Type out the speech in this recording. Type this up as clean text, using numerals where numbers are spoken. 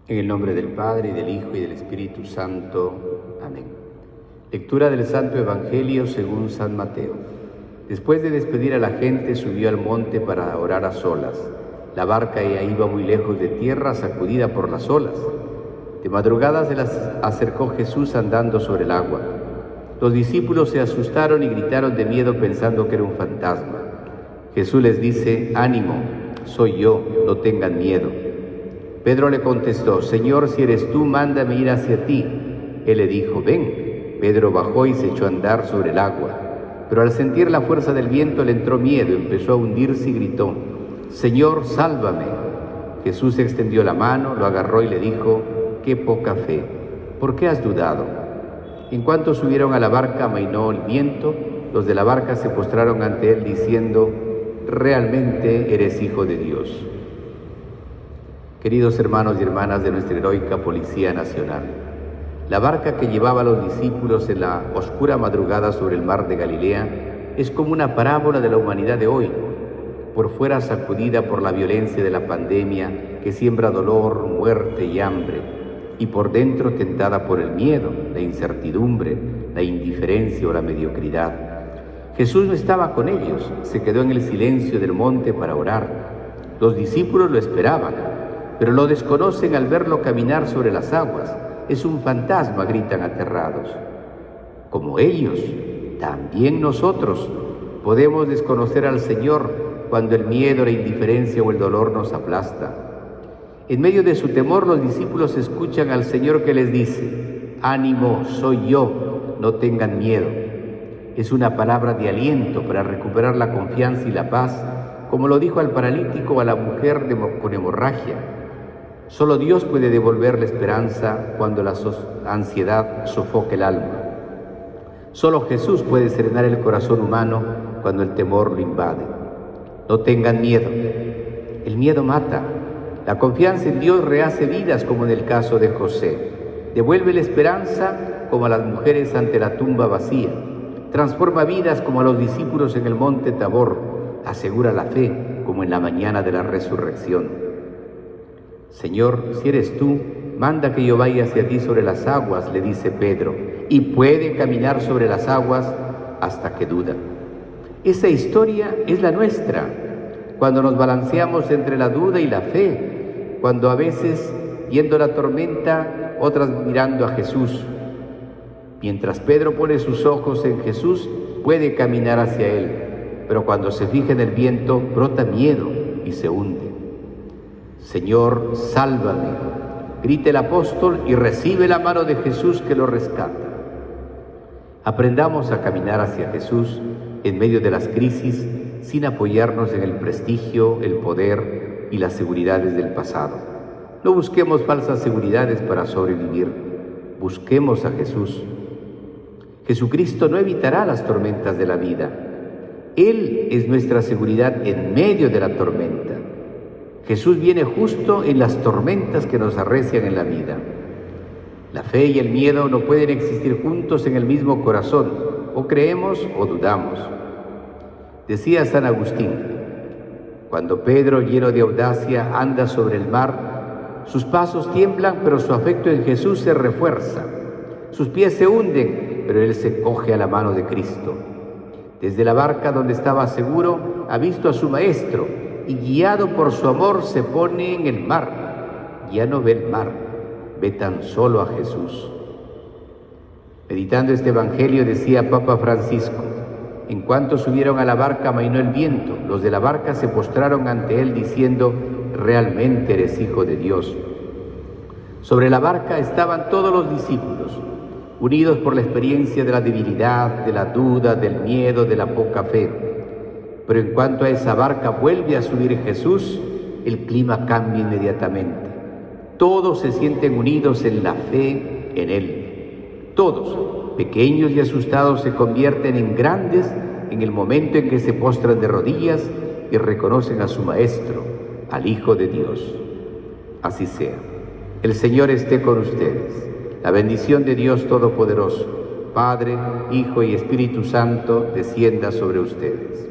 En el nombre del Padre, y del Hijo, y del Espíritu Santo. Amén. Lectura del Santo Evangelio según San Mateo. Después de despedir a la gente, subió al monte para orar a solas. La barca ya iba muy lejos de tierra, sacudida por las olas. De madrugada se las acercó Jesús andando sobre el agua. Los discípulos se asustaron y gritaron de miedo pensando que era un fantasma. Jesús les dice: «Ánimo, soy yo, no tengan miedo». Pedro le contestó: «Señor, si eres tú, mándame ir hacia ti». Él le dijo: «Ven». Pedro bajó y se echó a andar sobre el agua. Pero al sentir la fuerza del viento le entró miedo, empezó a hundirse y gritó: «Señor, sálvame». Jesús extendió la mano, lo agarró y le dijo: «Qué poca fe, ¿por qué has dudado?». En cuanto subieron a la barca, amainó el viento. Los de la barca se postraron ante él diciendo: «Realmente eres Hijo de Dios». Queridos hermanos y hermanas de nuestra heroica Policía Nacional, la barca que llevaba a los discípulos en la oscura madrugada sobre el mar de Galilea es como una parábola de la humanidad de hoy, por fuera sacudida por la violencia de la pandemia que siembra dolor, muerte y hambre, y por dentro tentada por el miedo, la incertidumbre, la indiferencia o la mediocridad. Jesús no estaba con ellos, se quedó en el silencio del monte para orar. Los discípulos lo esperaban, pero lo desconocen al verlo caminar sobre las aguas. «Es un fantasma», gritan aterrados. Como ellos, también nosotros podemos desconocer al Señor cuando el miedo, la indiferencia o el dolor nos aplasta. En medio de su temor, los discípulos escuchan al Señor que les dice: «Ánimo, soy yo, no tengan miedo». Es una palabra de aliento para recuperar la confianza y la paz, como lo dijo al paralítico o a la mujer con hemorragia. Solo Dios puede devolver la esperanza cuando la ansiedad sofoca el alma. Solo Jesús puede serenar el corazón humano cuando el temor lo invade. No tengan miedo. El miedo mata. La confianza en Dios rehace vidas, como en el caso de José. Devuelve la esperanza, como a las mujeres ante la tumba vacía. Transforma vidas, como a los discípulos en el monte Tabor. Asegura la fe, como en la mañana de la resurrección. «Señor, si eres tú, manda que yo vaya hacia ti sobre las aguas», le dice Pedro, y puede caminar sobre las aguas hasta que duda. Esa historia es la nuestra, cuando nos balanceamos entre la duda y la fe, cuando a veces, viendo la tormenta, otras mirando a Jesús. Mientras Pedro pone sus ojos en Jesús, puede caminar hacia él, pero cuando se fija en el viento, brota miedo y se hunde. «Señor, sálvame», grita el apóstol y recibe la mano de Jesús que lo rescata. Aprendamos a caminar hacia Jesús en medio de las crisis, sin apoyarnos en el prestigio, el poder y las seguridades del pasado. No busquemos falsas seguridades para sobrevivir. Busquemos a Jesús. Jesucristo no evitará las tormentas de la vida. Él es nuestra seguridad en medio de la tormenta. Jesús viene justo en las tormentas que nos arrecian en la vida. La fe y el miedo no pueden existir juntos en el mismo corazón. O creemos o dudamos. Decía San Agustín: cuando Pedro, lleno de audacia, anda sobre el mar, sus pasos tiemblan, pero su afecto en Jesús se refuerza. Sus pies se hunden, pero él se coge a la mano de Cristo. Desde la barca donde estaba seguro, ha visto a su Maestro, y guiado por su amor se pone en el mar. Ya no ve el mar, ve tan solo a Jesús. Meditando este Evangelio, decía Papa Francisco: en cuanto subieron a la barca, amainó el viento. Los de la barca se postraron ante él diciendo: «Realmente eres Hijo de Dios». Sobre la barca estaban todos los discípulos, unidos por la experiencia de la debilidad, de la duda, del miedo, de la poca fe. Pero en cuanto a esa barca vuelve a subir Jesús, el clima cambia inmediatamente. Todos se sienten unidos en la fe en Él. Todos, pequeños y asustados, se convierten en grandes en el momento en que se postran de rodillas y reconocen a su Maestro, al Hijo de Dios. Así sea. El Señor esté con ustedes. La bendición de Dios Todopoderoso, Padre, Hijo y Espíritu Santo, descienda sobre ustedes.